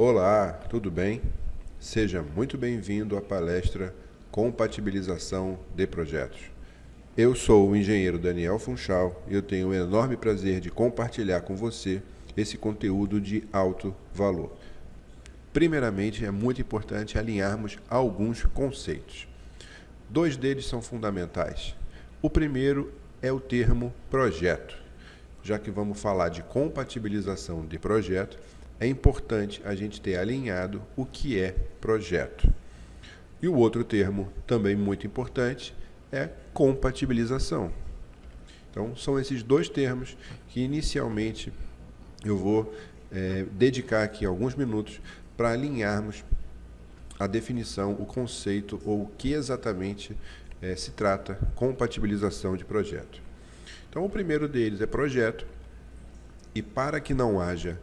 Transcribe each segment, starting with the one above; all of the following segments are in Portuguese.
Olá, tudo bem? Seja muito bem-vindo à palestra Compatibilização de Projetos. Eu sou o engenheiro Daniel Funchal e eu tenho o enorme prazer de compartilhar com você esse conteúdo de alto valor. Primeiramente, é muito importante alinharmos alguns conceitos. Dois deles são fundamentais. O primeiro é o termo projeto. Já que vamos falar de compatibilização de projeto, é importante a gente ter alinhado o que é projeto. E o outro termo, também muito importante, é compatibilização. Então, são esses dois termos que inicialmente eu vou dedicar aqui alguns minutos para alinharmos a definição, o conceito ou o que exatamente se trata compatibilização de projeto. Então, o primeiro deles é projeto, e para que não haja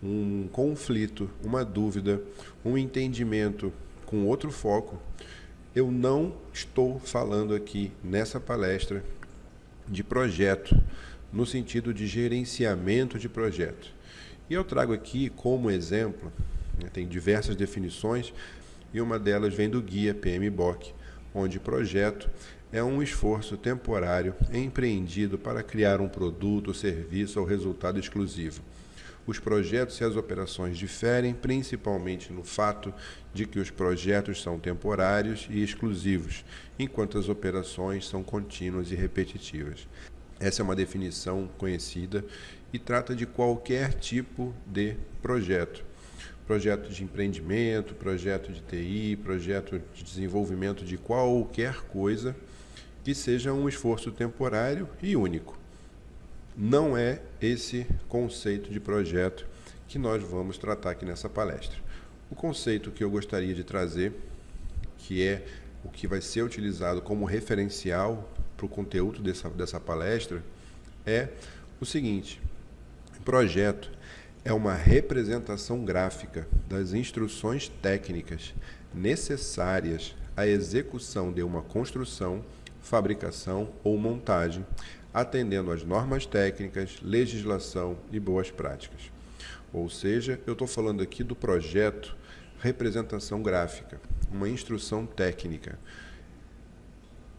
um conflito, uma dúvida, um entendimento com outro foco, eu não estou falando aqui nessa palestra de projeto, no sentido de gerenciamento de projeto. E eu trago aqui como exemplo, tem diversas definições, e uma delas vem do guia PMBOK, onde projeto é um esforço temporário empreendido para criar um produto, serviço ou resultado exclusivo. Os projetos e as operações diferem principalmente no fato de que os projetos são temporários e exclusivos, enquanto as operações são contínuas e repetitivas. Essa é uma definição conhecida e trata de qualquer tipo de projeto. Projeto de empreendimento, projeto de TI, projeto de desenvolvimento de qualquer coisa que seja um esforço temporário e único. Não é esse conceito de projeto que nós vamos tratar aqui nessa palestra. O conceito que eu gostaria de trazer, que é o que vai ser utilizado como referencial para o conteúdo dessa palestra, é o seguinte: projeto é uma representação gráfica das instruções técnicas necessárias à execução de uma construção, fabricação ou montagem, atendendo às normas técnicas, legislação e boas práticas. Ou seja, eu estou falando aqui do projeto representação gráfica, uma instrução técnica.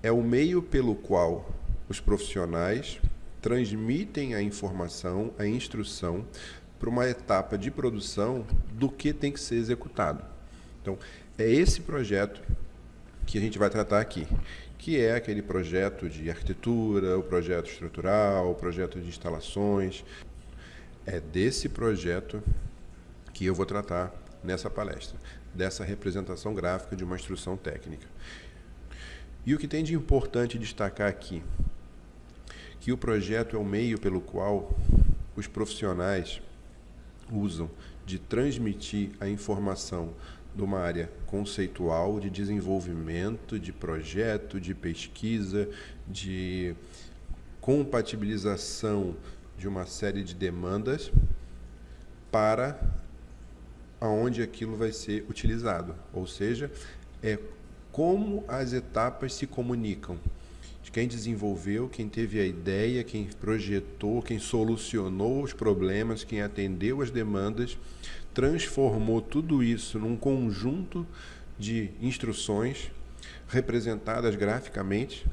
É o meio pelo qual os profissionais transmitem a informação, a instrução, para uma etapa de produção do que tem que ser executado. Então, é esse projeto que a gente vai tratar aqui, que é aquele projeto de arquitetura, o projeto estrutural, o projeto de instalações. É desse projeto que eu vou tratar nessa palestra, dessa representação gráfica de uma instrução técnica. E o que tem de importante destacar aqui, que o projeto é o meio pelo qual os profissionais usam de transmitir a informação de uma área conceitual, de desenvolvimento, de projeto, de pesquisa, de compatibilização de uma série de demandas para aonde aquilo vai ser utilizado. Ou seja, é como as etapas se comunicam. De quem desenvolveu, quem teve a ideia, quem projetou, quem solucionou os problemas, quem atendeu as demandas, transformou tudo isso num conjunto de instruções representadas graficamente,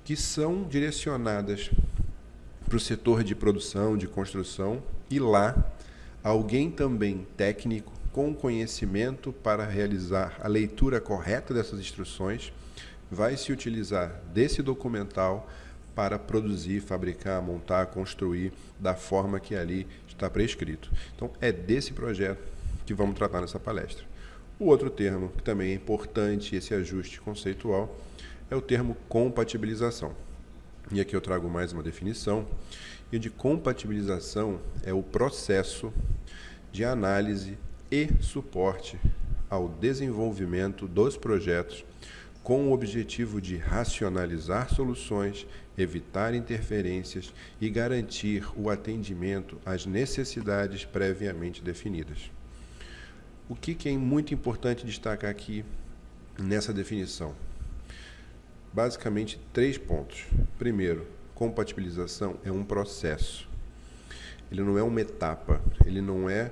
que são direcionadas para o setor de produção, de construção, e lá alguém também técnico, com conhecimento para realizar a leitura correta dessas instruções, vai se utilizar desse documental para produzir, fabricar, montar, construir da forma que ali está prescrito. Então, é desse projeto que vamos tratar nessa palestra. O outro termo, que também é importante, esse ajuste conceitual, é o termo compatibilização. E aqui eu trago mais uma definição. E de compatibilização é o processo de análise e suporte ao desenvolvimento dos projetos com o objetivo de racionalizar soluções, evitar interferências e garantir o atendimento às necessidades previamente definidas. O que é muito importante destacar aqui nessa definição? Basicamente, 3 pontos. Primeiro, compatibilização é um processo. Ele não é uma etapa, ele não é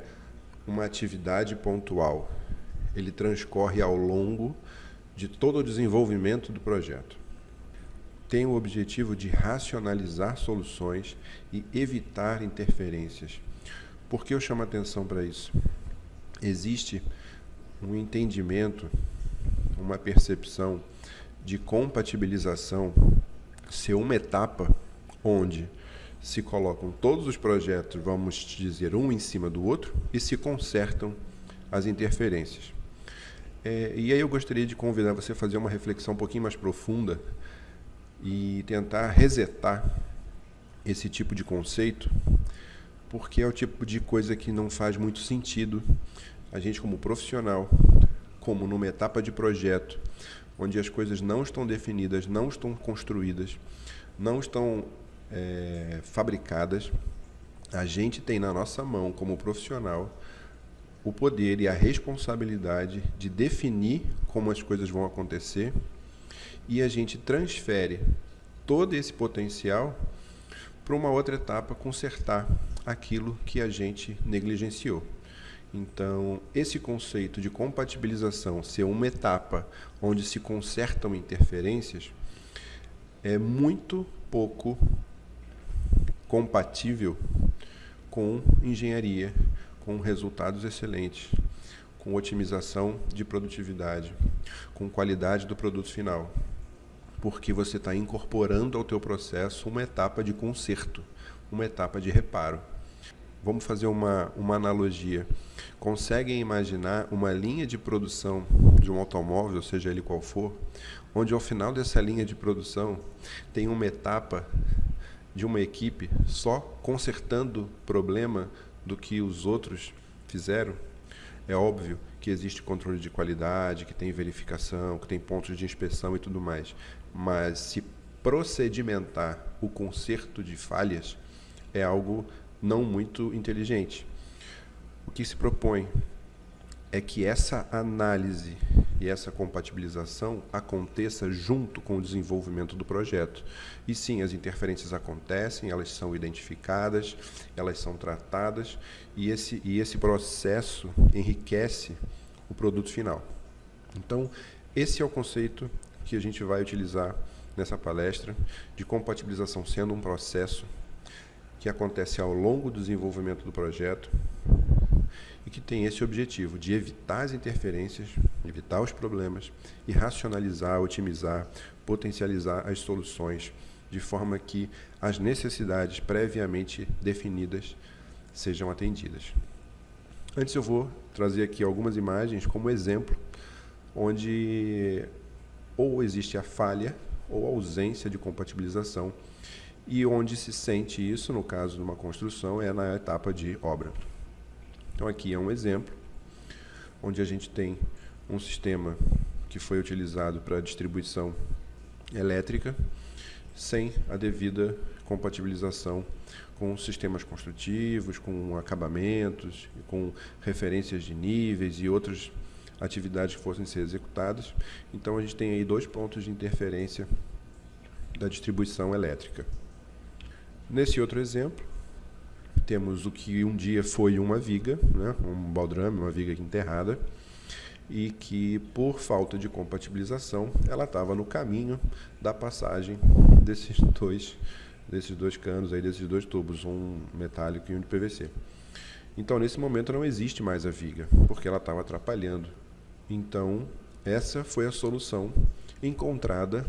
uma atividade pontual. Ele transcorre ao longo de todo o desenvolvimento do projeto. Tem o objetivo de racionalizar soluções e evitar interferências. Por que eu chamo a atenção para isso? Existe um entendimento, uma percepção de compatibilização ser uma etapa onde se colocam todos os projetos, vamos dizer, um em cima do outro, e se consertam as interferências. E aí eu gostaria de convidar você a fazer uma reflexão um pouquinho mais profunda e tentar resetar esse tipo de conceito, porque é o tipo de coisa que não faz muito sentido a gente, como profissional, como numa etapa de projeto, onde as coisas não estão definidas, não estão construídas, não estão fabricadas, a gente tem na nossa mão, como profissional, o poder e a responsabilidade de definir como as coisas vão acontecer, e a gente transfere todo esse potencial para uma outra etapa, consertar aquilo que a gente negligenciou. Então, esse conceito de compatibilização ser uma etapa onde se consertam interferências é muito pouco compatível com engenharia, com resultados excelentes, com otimização de produtividade, com qualidade do produto final, porque você está incorporando ao teu processo uma etapa de conserto, uma etapa de reparo. Vamos fazer uma analogia. Conseguem imaginar uma linha de produção de um automóvel, seja ele qual for, onde ao final dessa linha de produção tem uma etapa de uma equipe só consertando problema do que os outros fizeram? É óbvio que existe controle de qualidade, que tem verificação, que tem pontos de inspeção e tudo mais. Mas se procedimentar o conserto de falhas é algo não muito inteligente. O que se propõe é que essa análise e essa compatibilização aconteça junto com o desenvolvimento do projeto. E sim, as interferências acontecem, elas são identificadas, elas são tratadas, e esse processo enriquece o produto final. Então, esse é o conceito que a gente vai utilizar nessa palestra, de compatibilização sendo um processo que acontece ao longo do desenvolvimento do projeto e que tem esse objetivo de evitar as interferências, evitar os problemas e racionalizar, otimizar, potencializar as soluções de forma que as necessidades previamente definidas sejam atendidas. Antes eu vou trazer aqui algumas imagens como exemplo, onde ou existe a falha ou a ausência de compatibilização, e onde se sente isso, no caso de uma construção, é na etapa de obra. Então aqui é um exemplo, onde a gente tem um sistema que foi utilizado para distribuição elétrica, sem a devida compatibilização com sistemas construtivos, com acabamentos, com referências de níveis e outras atividades que fossem ser executadas. Então a gente tem aí 2 pontos de interferência da distribuição elétrica. Nesse outro exemplo, temos o que um dia foi uma viga, né, um baldrame, uma viga enterrada, e que, por falta de compatibilização, ela estava no caminho da passagem desses dois canos, aí, desses 2 tubos, um metálico e um de PVC. Então, nesse momento, não existe mais a viga, porque ela estava atrapalhando. Então, essa foi a solução encontrada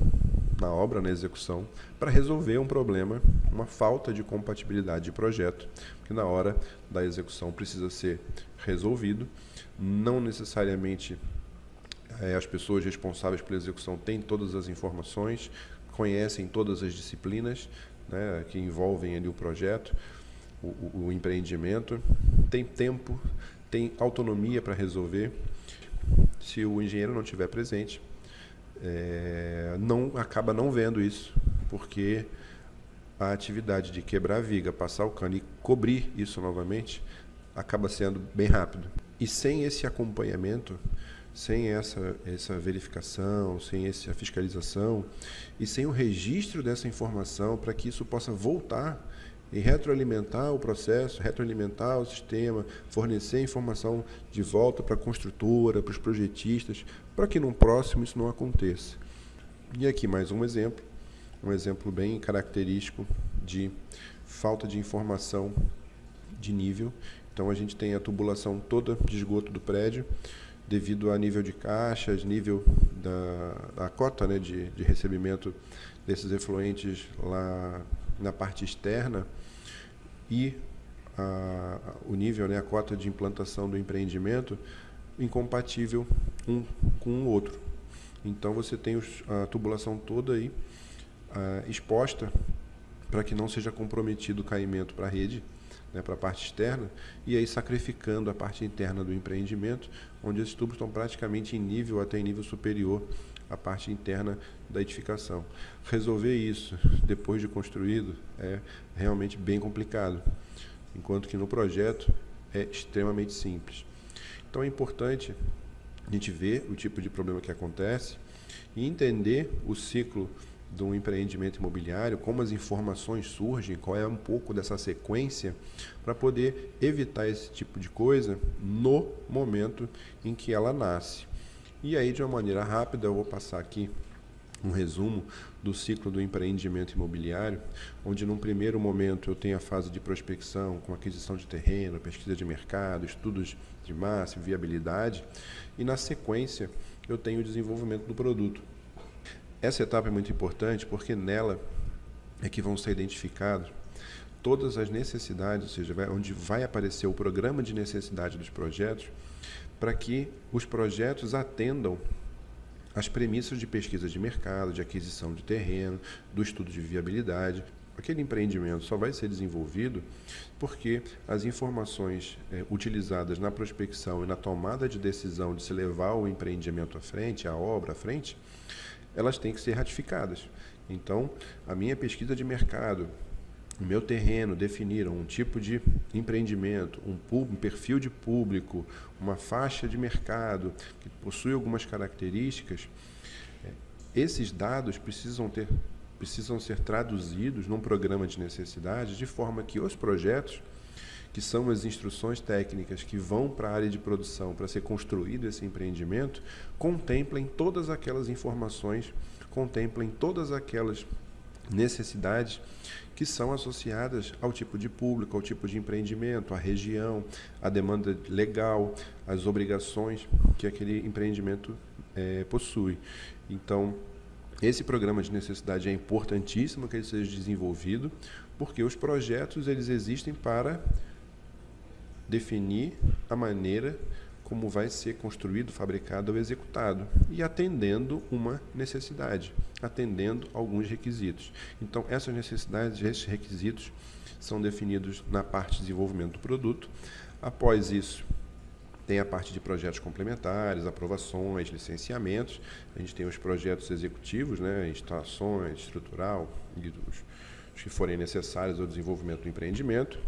na obra, na execução, para resolver um problema, uma falta de compatibilidade de projeto, que na hora da execução precisa ser resolvido. Não necessariamente as pessoas responsáveis pela execução têm todas as informações, conhecem todas as disciplinas, né, que envolvem ali o projeto, o empreendimento, tem tempo, tem autonomia para resolver. Se o engenheiro não estiver presente, acaba não vendo isso, porque a atividade de quebrar a viga, passar o cano e cobrir isso novamente acaba sendo bem rápido. E sem esse acompanhamento, sem essa verificação, sem essa fiscalização e sem o registro dessa informação para que isso possa voltar e retroalimentar o processo, retroalimentar o sistema, fornecer informação de volta para a construtora, para os projetistas, para que no próximo isso não aconteça. E aqui mais um exemplo bem característico de falta de informação de nível. Então a gente tem a tubulação toda de esgoto do prédio, devido a nível de caixas, nível da cota, né, de recebimento desses efluentes lá na parte externa e o nível, né, a cota de implantação do empreendimento incompatível um com o outro. Então você tem a tubulação toda aí exposta para que não seja comprometido o caimento para a rede, né, para a parte externa, e aí sacrificando a parte interna do empreendimento, onde esses tubos estão praticamente em nível, até em nível superior à parte interna da edificação. Resolver isso depois de construído é realmente bem complicado, enquanto que no projeto é extremamente simples. Então é importante a gente ver o tipo de problema que acontece e entender o ciclo de um empreendimento imobiliário, como as informações surgem, qual é um pouco dessa sequência, para poder evitar esse tipo de coisa no momento em que ela nasce. E aí, de uma maneira rápida, eu vou passar aqui um resumo do ciclo do empreendimento imobiliário, onde num primeiro momento eu tenho a fase de prospecção, com aquisição de terreno, pesquisa de mercado, estudos de massa, viabilidade, e na sequência eu tenho o desenvolvimento do produto. Essa etapa é muito importante porque nela é que vão ser identificadas todas as necessidades, ou seja, onde vai aparecer o programa de necessidade dos projetos, para que os projetos atendam às premissas de pesquisa de mercado, de aquisição de terreno, do estudo de viabilidade. Aquele empreendimento só vai ser desenvolvido porque as informações utilizadas na prospecção e na tomada de decisão de se levar o empreendimento à frente, a obra à frente, elas têm que ser ratificadas. Então, a minha pesquisa de mercado, o meu terreno definiram um tipo de empreendimento, um perfil de público, uma faixa de mercado que possui algumas características. Esses dados precisam ser traduzidos num programa de necessidade, de forma que os projetos, que são as instruções técnicas que vão para a área de produção para ser construído esse empreendimento, contemplem todas aquelas informações, contemplem todas aquelas necessidades que são associadas ao tipo de público, ao tipo de empreendimento, à região, à demanda legal, às obrigações que aquele empreendimento possui. Então, esse programa de necessidade é importantíssimo que ele seja desenvolvido, porque os projetos eles existem para definir a maneira como vai ser construído, fabricado ou executado, e atendendo uma necessidade, atendendo alguns requisitos. Então, essas necessidades, esses requisitos, são definidos na parte de desenvolvimento do produto. Após isso, tem a parte de projetos complementares, aprovações, licenciamentos. A gente tem os projetos executivos, né, instalações, estrutural, e os que forem necessários ao desenvolvimento do empreendimento.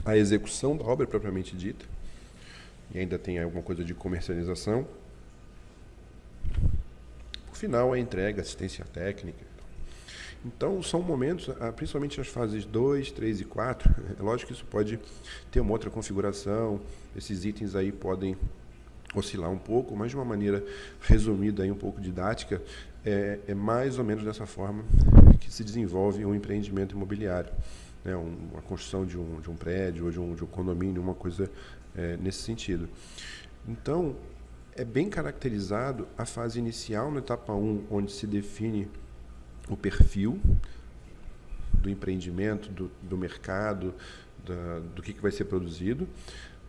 A execução da obra propriamente dita, e ainda tem alguma coisa de comercialização. Por final, a entrega, assistência técnica. Então, são momentos, principalmente as fases 2, 3 e 4, é lógico que isso pode ter uma outra configuração, esses itens aí podem oscilar um pouco, mas de uma maneira resumida, aí, um pouco didática, é mais ou menos dessa forma que se desenvolve um empreendimento imobiliário. Né, uma construção de um prédio ou de um condomínio, uma coisa nesse sentido. Então, é bem caracterizado a fase inicial, na etapa 1, onde se define o perfil do empreendimento, do mercado, do que vai ser produzido.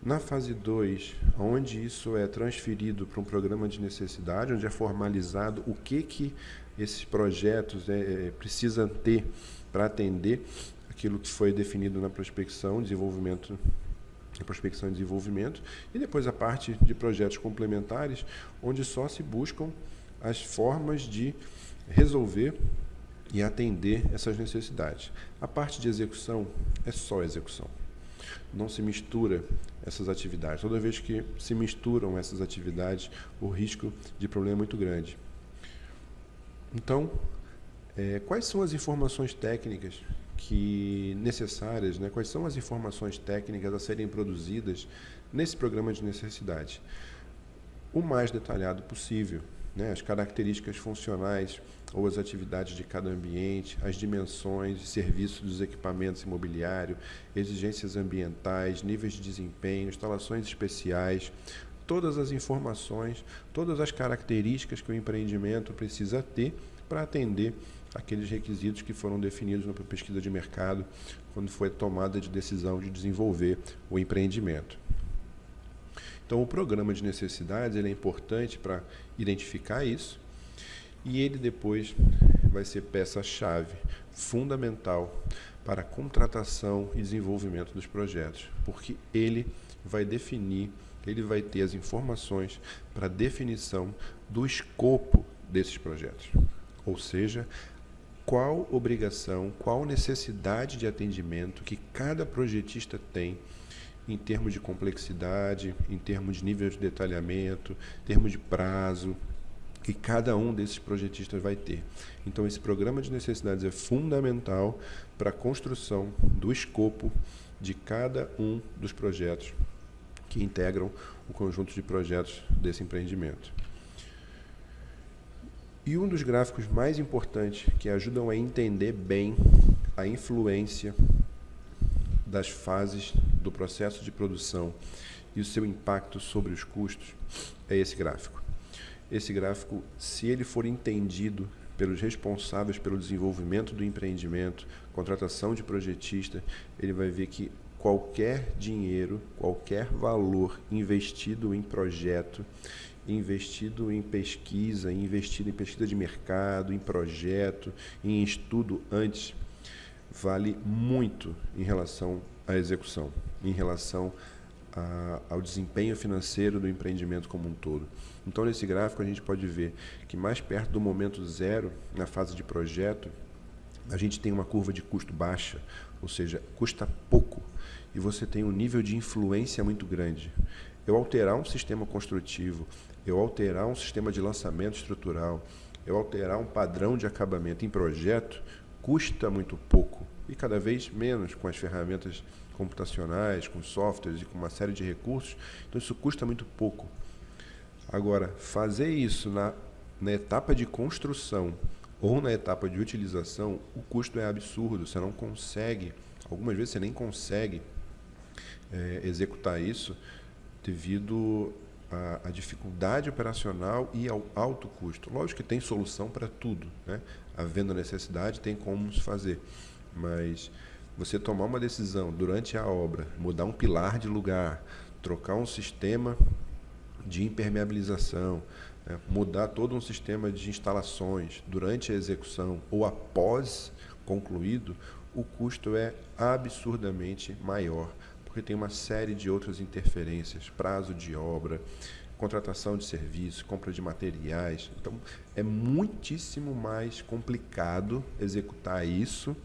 Na fase 2, onde isso é transferido para um programa de necessidade, onde é formalizado o que esses projetos precisam ter para atender aquilo que foi definido na prospecção, desenvolvimento, prospecção e desenvolvimento, e depois a parte de projetos complementares, onde só se buscam as formas de resolver e atender essas necessidades. A parte de execução é só execução. Não se mistura essas atividades. Toda vez que se misturam essas atividades, o risco de problema é muito grande. Então, quais são as informações técnicas necessárias, né? Quais são as informações técnicas a serem produzidas nesse programa de necessidade. O mais detalhado possível, né? As características funcionais ou as atividades de cada ambiente, as dimensões de serviço dos equipamentos imobiliários, exigências ambientais, níveis de desempenho, instalações especiais, todas as informações, todas as características que o empreendimento precisa ter para atender aqueles requisitos que foram definidos na pesquisa de mercado quando foi tomada de decisão de desenvolver o empreendimento. Então, o programa de necessidades ele é importante para identificar isso e ele depois vai ser peça-chave, fundamental para a contratação e desenvolvimento dos projetos, porque ele vai definir, ele vai ter as informações para definição do escopo desses projetos, ou seja, qual obrigação, qual necessidade de atendimento que cada projetista tem em termos de complexidade, em termos de nível de detalhamento, em termos de prazo, que cada um desses projetistas vai ter. Então, esse programa de necessidades é fundamental para a construção do escopo de cada um dos projetos que integram o conjunto de projetos desse empreendimento. E um dos gráficos mais importantes que ajudam a entender bem a influência das fases do processo de produção e o seu impacto sobre os custos é esse gráfico. Esse gráfico, se ele for entendido pelos responsáveis pelo desenvolvimento do empreendimento, contratação de projetista, ele vai ver que qualquer dinheiro, qualquer valor investido em projeto, investido em pesquisa, investido em pesquisa de mercado, em projeto, em estudo antes, vale muito em relação à execução, em relação ao desempenho financeiro do empreendimento como um todo. Então, nesse gráfico, a gente pode ver que mais perto do momento zero, na fase de projeto, a gente tem uma curva de custo baixa, ou seja, custa pouco, e você tem um nível de influência muito grande. Eu alterar um sistema construtivo, eu alterar um sistema de lançamento estrutural, eu alterar um padrão de acabamento em projeto, custa muito pouco, e cada vez menos com as ferramentas computacionais, com softwares e com uma série de recursos, então isso custa muito pouco. Agora, fazer isso na etapa de construção ou na etapa de utilização, o custo é absurdo, você não consegue, algumas vezes você nem consegue executar isso devido à dificuldade operacional e ao alto custo. Lógico que tem solução para tudo, né? Havendo necessidade, tem como se fazer, mas você tomar uma decisão durante a obra, mudar um pilar de lugar, trocar um sistema de impermeabilização, né? Mudar todo um sistema de instalações durante a execução ou após concluído, o custo é absurdamente maior, porque tem uma série de outras interferências, prazo de obra, contratação de serviços, compra de materiais. Então, é muitíssimo mais complicado executar isso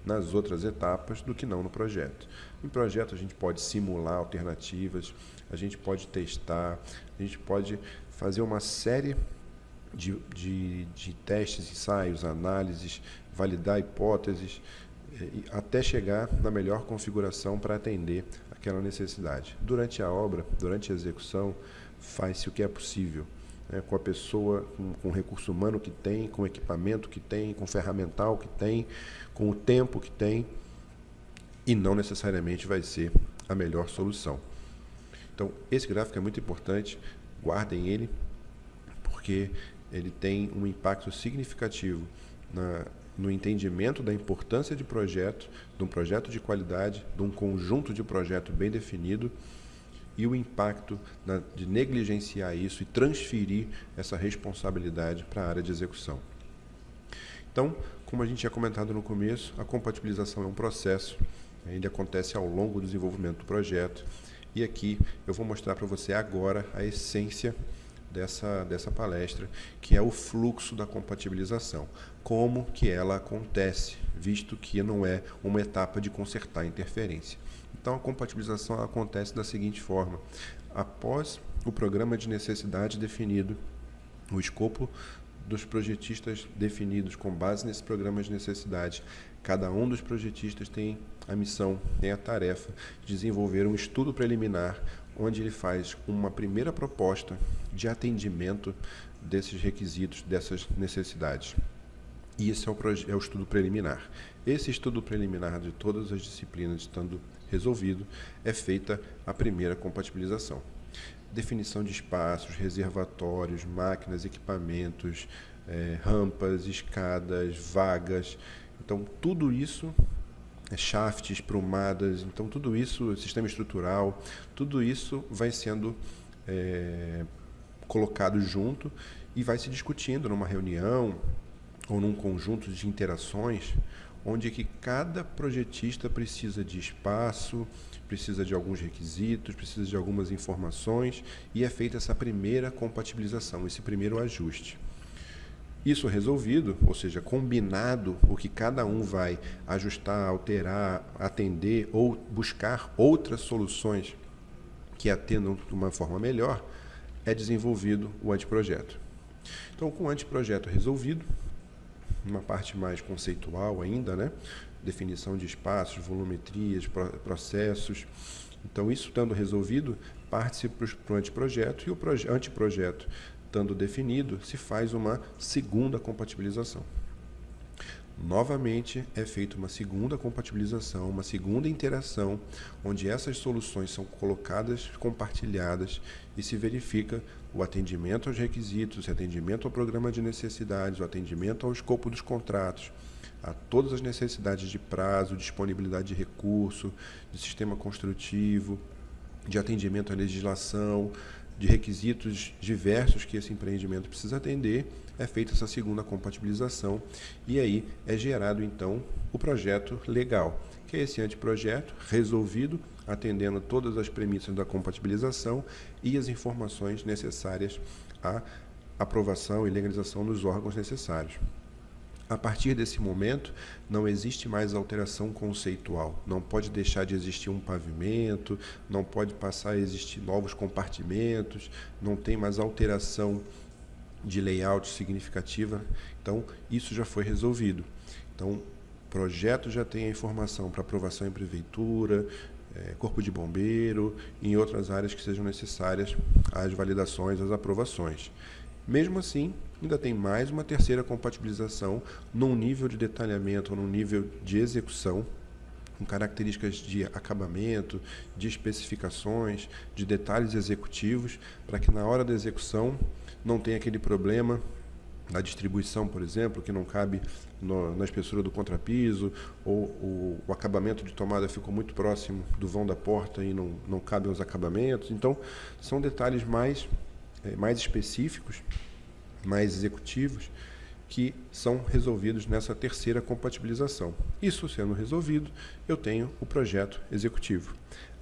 nas outras etapas do que não no projeto. Em projeto, a gente pode simular alternativas, a gente pode testar, a gente pode fazer uma série de testes, ensaios, análises, validar hipóteses, até chegar na melhor configuração para atender aquela necessidade. Durante a obra, durante a execução, faz-se o que é possível, né? Com a pessoa, com o recurso humano que tem, com o equipamento que tem, com o ferramental que tem, com o tempo que tem, e não necessariamente vai ser a melhor solução. Então, esse gráfico é muito importante, guardem ele, porque ele tem um impacto significativo no entendimento da importância de projeto, de um projeto de qualidade, de um conjunto de projeto bem definido, e o impacto de negligenciar isso e transferir essa responsabilidade para a área de execução. Então, como a gente tinha comentado no começo, a compatibilização é um processo, ele acontece ao longo do desenvolvimento do projeto, e aqui eu vou mostrar para você agora a essência dessa palestra, que é o fluxo da compatibilização, como que ela acontece, visto que não é uma etapa de consertar a interferência. Então, a compatibilização acontece da seguinte forma: após o programa de necessidade definido, o escopo dos projetistas definidos com base nesse programa de necessidade, Cada um dos projetistas tem a missão, tem a tarefa de desenvolver um estudo preliminar, onde ele faz uma primeira proposta de atendimento desses requisitos, dessas necessidades. E esse é o estudo preliminar. Esse estudo preliminar de todas as disciplinas estando resolvido, é feita a primeira compatibilização. Definição de espaços, reservatórios, máquinas, equipamentos, rampas, escadas, vagas. Então, tudo isso, shafts, prumadas, então tudo isso, sistema estrutural, tudo isso vai sendo colocado junto e vai se discutindo numa reunião ou num conjunto de interações, onde que cada projetista precisa de espaço, precisa de alguns requisitos, precisa de algumas informações, e é feita essa primeira compatibilização, esse primeiro ajuste. Isso resolvido, ou seja, combinado o que cada um vai ajustar, alterar, atender ou buscar outras soluções que atendam de uma forma melhor, é desenvolvido o anteprojeto. Então, com o anteprojeto resolvido, uma parte mais conceitual ainda, né? Definição de espaços, volumetrias, processos. Então, isso estando resolvido, parte-se para o anteprojeto, e o anteprojeto estando definido, se faz uma segunda compatibilização. Novamente, é feita uma segunda compatibilização, uma segunda interação, onde essas soluções são colocadas, compartilhadas, e se verifica o atendimento aos requisitos, o atendimento ao programa de necessidades, o atendimento ao escopo dos contratos, a todas as necessidades de prazo, disponibilidade de recurso, de sistema construtivo, de atendimento à legislação, de requisitos diversos que esse empreendimento precisa atender, é feita essa segunda compatibilização e aí é gerado então o projeto legal, que é esse anteprojeto resolvido, atendendo todas as premissas da compatibilização e as informações necessárias à aprovação e legalização dos órgãos necessários. A partir desse momento, não existe mais alteração conceitual. Não pode deixar de existir um pavimento, não pode passar a existir novos compartimentos, não tem mais alteração de layout significativa. Então, isso já foi resolvido. Então, o projeto já tem a informação para aprovação em prefeitura, corpo de bombeiro, e em outras áreas que sejam necessárias as validações, as aprovações. Mesmo assim, ainda tem mais uma terceira compatibilização num nível de detalhamento, num nível de execução, com características de acabamento, de especificações, de detalhes executivos, para que na hora da execução não tenha aquele problema da distribuição, por exemplo, que não cabe na espessura do contrapiso, ou o acabamento de tomada ficou muito próximo do vão da porta e não cabem os acabamentos. Então, são detalhes mais específicos, mais executivos, que são resolvidos nessa terceira compatibilização. Isso sendo resolvido, eu tenho o projeto executivo.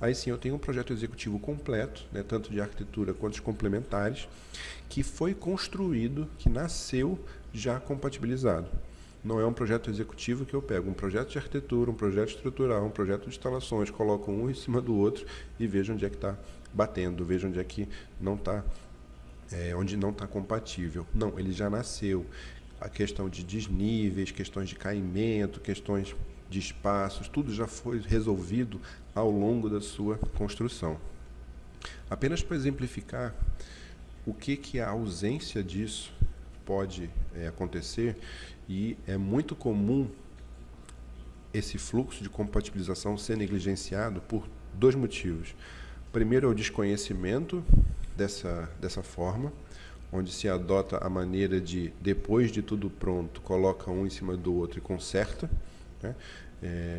Aí sim eu tenho um projeto executivo completo, né, tanto de arquitetura quanto de complementares, que foi construído, que nasceu já compatibilizado. Não é um projeto executivo que eu pego um projeto de arquitetura, um projeto estrutural, um projeto de instalações, coloco um em cima do outro e vejo onde é que está batendo, vejo onde é que não está, onde não está compatível. Não, ele já nasceu. A questão de desníveis, questões de caimento, questões de espaços, tudo já foi resolvido ao longo da sua construção. Apenas para exemplificar o que a ausência disso pode acontecer, e é muito comum esse fluxo de compatibilização ser negligenciado por dois motivos. Primeiro é o desconhecimento dessa forma, onde se adota a maneira de, depois de tudo pronto, coloca um em cima do outro e conserta, né?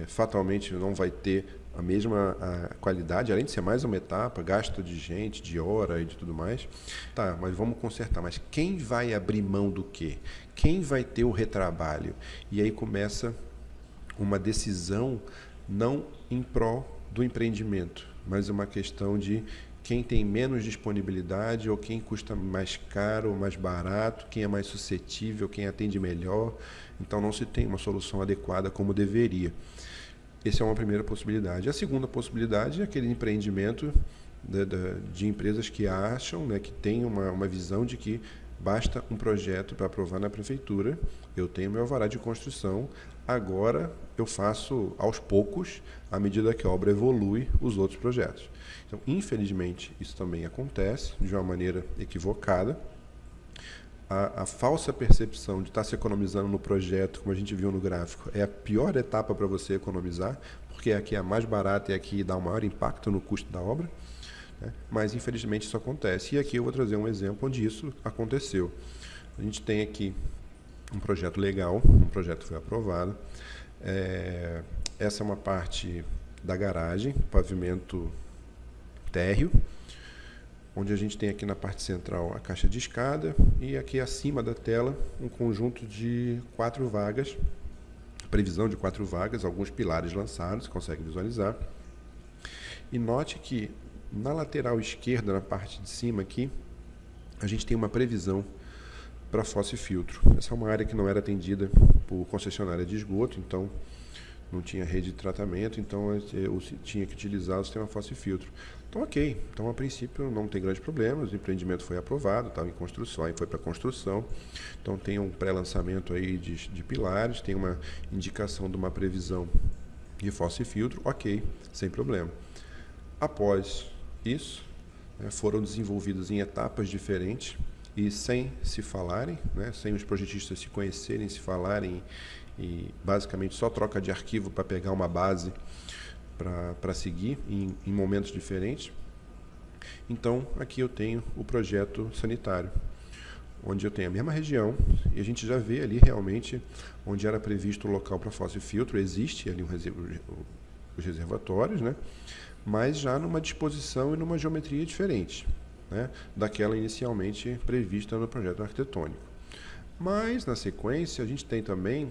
Fatalmente não vai ter a mesma qualidade, além de ser mais uma etapa, gasto de gente, de hora e de tudo mais. Tá, mas vamos consertar. Mas quem vai abrir mão do quê? Quem vai ter o retrabalho? E aí começa uma decisão não em prol do empreendimento, mas uma questão de quem tem menos disponibilidade ou quem custa mais caro ou mais barato, quem é mais suscetível, quem atende melhor. Então não se tem uma solução adequada como deveria. Essa é uma primeira possibilidade. A segunda possibilidade é aquele empreendimento de empresas que acham, né, que tem uma visão de que basta um projeto para aprovar na prefeitura, eu tenho meu alvará de construção, Agora eu faço aos poucos, à medida que a obra evolui, os outros projetos. Então, infelizmente, isso também acontece de uma maneira equivocada. A falsa percepção de estar se economizando no projeto, como a gente viu no gráfico, é a pior etapa para você economizar, porque aqui é a mais barata e aqui dá o maior impacto no custo da obra, né? Mas, infelizmente, isso acontece. E aqui eu vou trazer um exemplo onde isso aconteceu. A gente tem aqui um projeto legal, um projeto que foi aprovado. Essa é uma parte da garagem, pavimento térreo, onde a gente tem aqui na parte central a caixa de escada e aqui acima da tela um conjunto de 4 vagas, previsão de 4 vagas, alguns pilares lançados, você consegue visualizar. E note que na lateral esquerda, na parte de cima aqui, a gente tem uma previsão para fossa e filtro. Essa é uma área que não era atendida por concessionária de esgoto, então não tinha rede de tratamento, então eu tinha que utilizar o sistema fossa e filtro. Então, ok. Então, a princípio, não tem grandes problemas. O empreendimento foi aprovado, estava em construção, aí foi para construção. Então, tem um pré-lançamento aí de pilares, tem uma indicação de uma previsão de fossa e filtro, ok, sem problema. Após isso, foram desenvolvidos em etapas diferentes e sem se falarem, né, sem os projetistas se conhecerem, se falarem, e basicamente só troca de arquivo para pegar uma base para seguir em momentos diferentes. Então, aqui eu tenho o projeto sanitário, onde eu tenho a mesma região, e a gente já vê ali realmente onde era previsto o local para fossa e filtro, existe ali os reservatórios, né? Mas já numa disposição e numa geometria diferente, né, daquela inicialmente prevista no projeto arquitetônico. Mas, na sequência, a gente tem também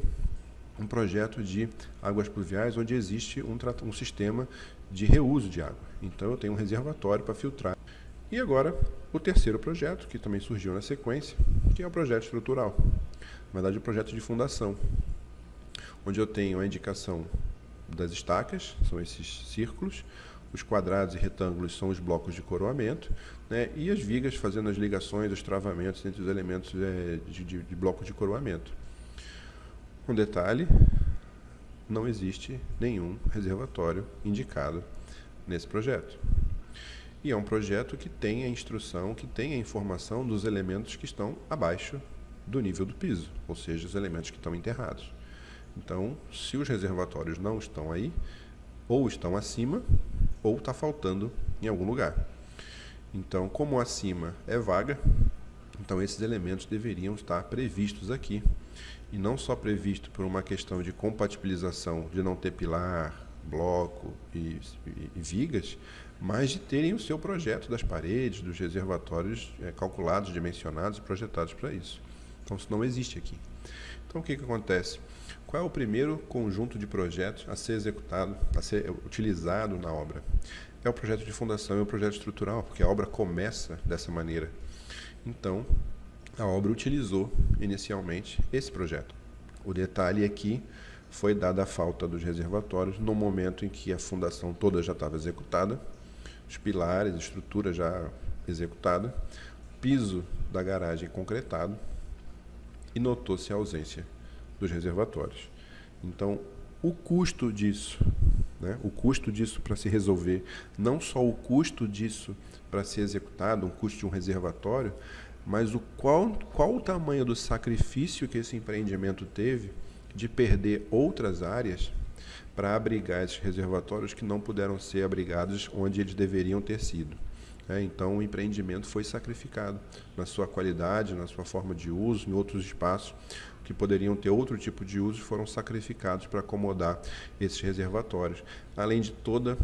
um projeto de águas pluviais, onde existe um sistema de reuso de água. Então, eu tenho um reservatório para filtrar. E agora, o terceiro projeto, que também surgiu na sequência, que é o projeto estrutural. Na verdade, o projeto de fundação, onde eu tenho a indicação das estacas, são esses círculos, os quadrados e retângulos são os blocos de coroamento, né, e as vigas fazendo as ligações, os travamentos entre os elementos de bloco de coroamento. Um detalhe, não existe nenhum reservatório indicado nesse projeto. E é um projeto que tem a instrução, que tem a informação dos elementos que estão abaixo do nível do piso, ou seja, os elementos que estão enterrados. Então, se os reservatórios não estão aí, ou estão acima, ou está faltando em algum lugar. Então, como acima é vaga, então esses elementos deveriam estar previstos aqui. E não só previsto por uma questão de compatibilização, de não ter pilar, bloco e vigas, mas de terem o seu projeto das paredes, dos reservatórios calculados, dimensionados e projetados para isso. Então, isso não existe aqui. Então, o que acontece? Qual é o primeiro conjunto de projetos a ser executado, a ser utilizado na obra? É o projeto de fundação e o projeto estrutural, porque a obra começa dessa maneira. Então, a obra utilizou inicialmente esse projeto. O detalhe aqui foi dada a falta dos reservatórios no momento em que a fundação toda já estava executada, os pilares, a estrutura já executada, piso da garagem concretado, e notou-se a ausência dos reservatórios. Então, o custo disso, né, o custo disso para se resolver, não só o custo disso para ser executado, um custo de um reservatório, mas qual o tamanho do sacrifício que esse empreendimento teve de perder outras áreas para abrigar esses reservatórios que não puderam ser abrigados onde eles deveriam ter sido. Então, o empreendimento foi sacrificado na sua qualidade, na sua forma de uso, em outros espaços que poderiam ter outro tipo de uso, foram sacrificados para acomodar esses reservatórios, além de toda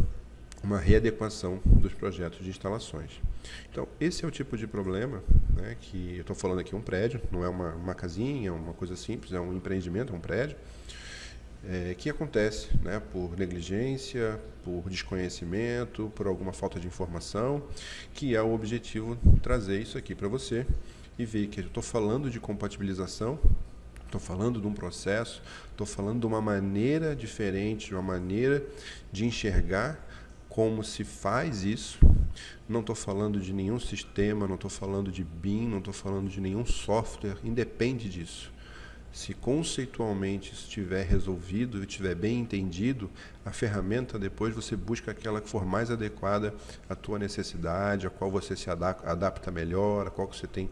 uma readequação dos projetos de instalações. Então, esse é o tipo de problema, né, que eu estou falando aqui, um prédio, não é uma casinha, uma coisa simples, é um empreendimento, é um prédio, que acontece, né, por negligência, por desconhecimento, por alguma falta de informação, que é o objetivo trazer isso aqui para você e ver que eu estou falando de compatibilização, estou falando de um processo, estou falando de uma maneira diferente, de uma maneira de enxergar como se faz isso. Não estou falando de nenhum sistema, não estou falando de BIM, não estou falando de nenhum software, independe disso. Se conceitualmente isso estiver resolvido e estiver bem entendido, a ferramenta depois você busca aquela que for mais adequada à tua necessidade, a qual você se adapta melhor, a qual você tem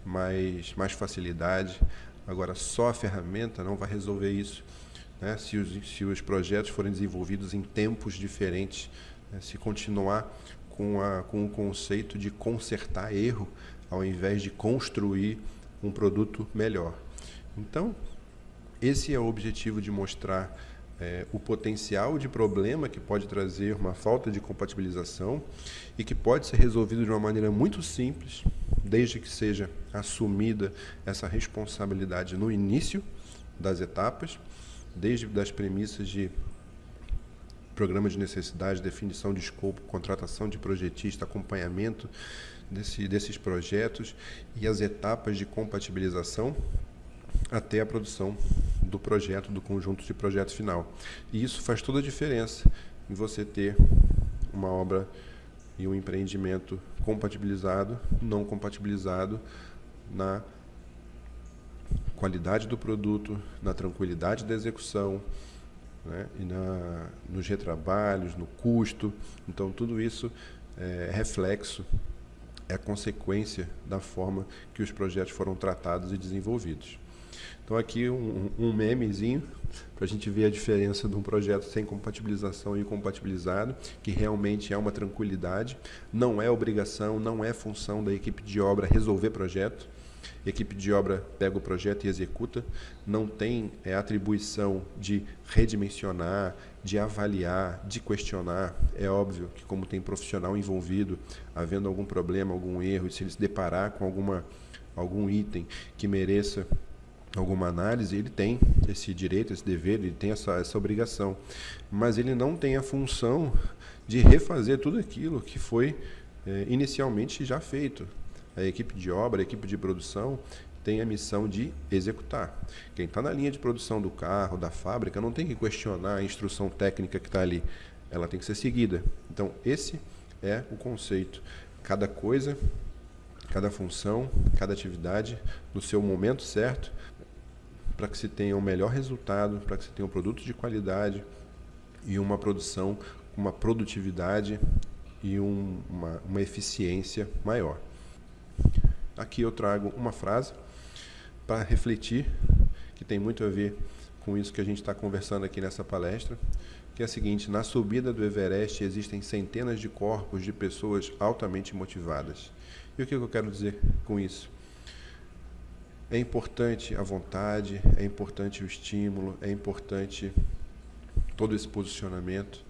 mais facilidade. Agora, só a ferramenta não vai resolver isso, né? Se os projetos forem desenvolvidos em tempos diferentes, né? Se continuar com o conceito de consertar erro, ao invés de construir um produto melhor. Então, esse é o objetivo de mostrar o potencial de problema que pode trazer uma falta de compatibilização e que pode ser resolvido de uma maneira muito simples, desde que seja assumida essa responsabilidade no início das etapas, desde das premissas de programa de necessidade, definição de escopo, contratação de projetista, acompanhamento desses projetos e as etapas de compatibilização até a produção do projeto, do conjunto de projetos final. E isso faz toda a diferença em você ter uma obra e um empreendimento compatibilizado, não compatibilizado, na qualidade do produto, na tranquilidade da execução, né, e nos retrabalhos, no custo. Então, tudo isso é reflexo, é consequência da forma que os projetos foram tratados e desenvolvidos. Então, aqui um memezinho para a gente ver a diferença de um projeto sem compatibilização e compatibilizado, que realmente é uma tranquilidade, não é obrigação, não é função da equipe de obra resolver projeto. A equipe de obra pega o projeto e executa, não tem atribuição de redimensionar, de avaliar, de questionar. É óbvio que, como tem profissional envolvido, havendo algum problema, algum erro, e se ele se deparar com algum item que mereça alguma análise, ele tem esse direito, esse dever, ele tem essa obrigação, mas ele não tem a função de refazer tudo aquilo que foi inicialmente já feito. A equipe de obra, a equipe de produção tem a missão de executar. Quem está na linha de produção do carro, da fábrica, não tem que questionar a instrução técnica que está ali, ela tem que ser seguida. Então, esse é o conceito. Cada coisa, cada função, cada atividade, no seu momento certo, para que se tenha um melhor resultado, para que se tenha um produto de qualidade e uma produção com uma produtividade e uma eficiência maior. Aqui eu trago uma frase para refletir, que tem muito a ver com isso que a gente está conversando aqui nessa palestra, que é a seguinte: na subida do Everest existem centenas de corpos de pessoas altamente motivadas. E o que eu quero dizer com isso? É importante a vontade, é importante o estímulo, é importante todo esse posicionamento,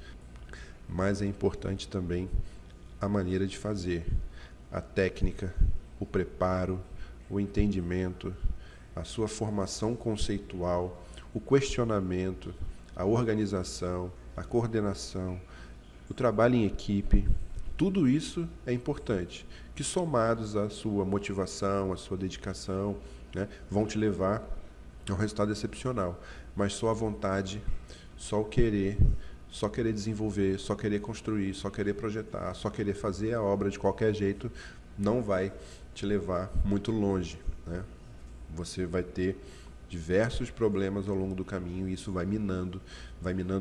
mas é importante também a maneira de fazer, a técnica, o preparo, o entendimento, a sua formação conceitual, o questionamento, a organização, a coordenação, o trabalho em equipe. Tudo isso é importante, que somados à sua motivação, à sua dedicação, né, vão te levar a um resultado excepcional. Mas só a vontade, só querer desenvolver, só querer construir, só querer projetar, só querer fazer a obra de qualquer jeito, não vai te levar muito longe, né? Você vai ter diversos problemas ao longo do caminho e isso vai minando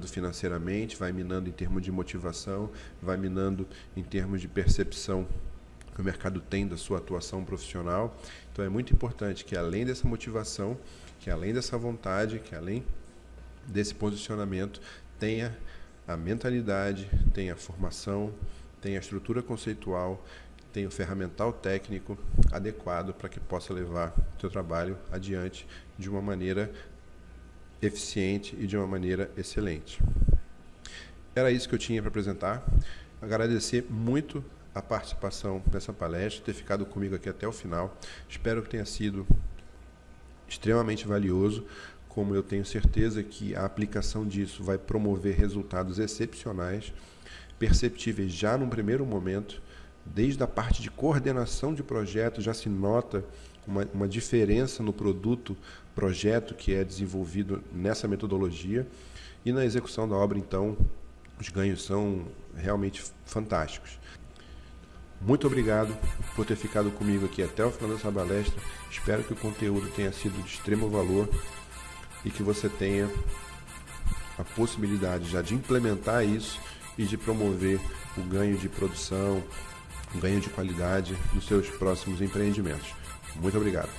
financeiramente, vai minando em termos de motivação, vai minando em termos de percepção que o mercado tem da sua atuação profissional. Então é muito importante que, além dessa motivação, que além dessa vontade, que além desse posicionamento, tenha a mentalidade, tenha a formação, tenha a estrutura conceitual, tenha o ferramental técnico adequado para que possa levar o seu trabalho adiante de uma maneira eficiente e de uma maneira excelente. Era isso que eu tinha para apresentar. Agradecer muito a participação nessa palestra, ter ficado comigo aqui até o final. Espero que tenha sido extremamente valioso, como eu tenho certeza que a aplicação disso vai promover resultados excepcionais, perceptíveis já num primeiro momento. Desde a parte de coordenação de projeto já se nota uma diferença no projeto que é desenvolvido nessa metodologia, e na execução da obra, então, os ganhos são realmente fantásticos. Muito obrigado por ter ficado comigo aqui até o final dessa palestra. Espero que o conteúdo tenha sido de extremo valor e que você tenha a possibilidade já de implementar isso e de promover o ganho de produção, o ganho de qualidade nos seus próximos empreendimentos. Muito obrigado.